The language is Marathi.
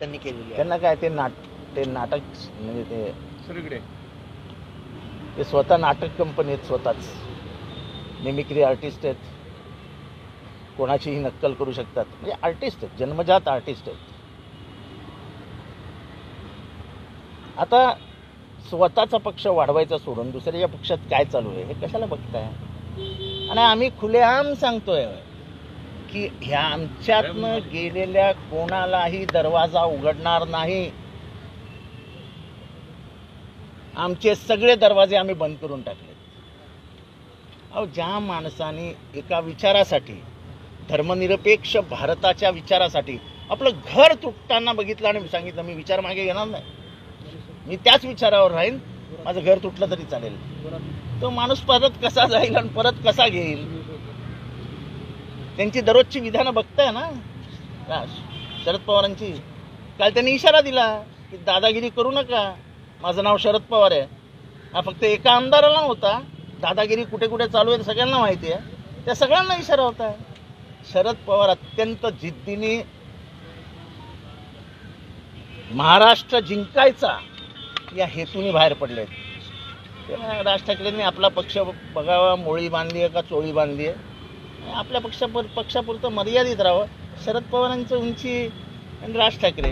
त्यांनी केलेली आहे. त्यांना काय ते नाटक म्हणजे ते सगळीकडे ते स्वतः नाटक कंपनी आहेत, स्वतःच मिमिक्री आर्टिस्ट आहेत, कोणाचीही नक्कल करू शकतात, म्हणजे आर्टिस्ट आहेत, जन्मजात आर्टिस्ट आहेत. आता स्वतःचा पक्ष वाढवायचा सोडून दुसऱ्याच्या पक्षात काय चालू आहे हे कशाला बघताय? आणि आम्ही खुलेआम सांगतोय की ह्या आमच्यातनं गेलेल्या कोणालाही दरवाजा उघडणार नाही. आमचे सगळे दरवाजे आम्ही बंद करून टाकले. अहो, ज्या माणसाने एका विचारासाठी, धर्मनिरपेक्ष भारताच्या विचारासाठी आपलं घर तुटताना बघितलं आणि सांगितलं मी विचार मागे घेणार नाही, मी त्याच विचारावर राहीन, माझं घर तुटलं तरी चालेल, तो माणूस परत कसा जाईल आणि परत कसा घेईल? त्यांची दररोजची विधानं बघताय ना शरद पवारांची. काल त्यांनी इशारा दिला की दादागिरी करू नका, माझं नाव शरद पवार आहे. हा फक्त एका आमदाराला होता, दादागिरी कुठे कुठे चालू आहे सगळ्यांना माहिती आहे, त्या सगळ्यांना इशारा होता. शरद पवार अत्यंत जिद्दीने महाराष्ट्र जिंकायचा या हेतूने बाहेर पडले. राज ठाकरेंनी आपला पक्ष बघावा, मोळी बांधली आहे का चोळी बांधली आहे, आपल्या पक्षापुरतं मर्यादित राहावं. शरद पवारांची उंची आणि राज ठाकरे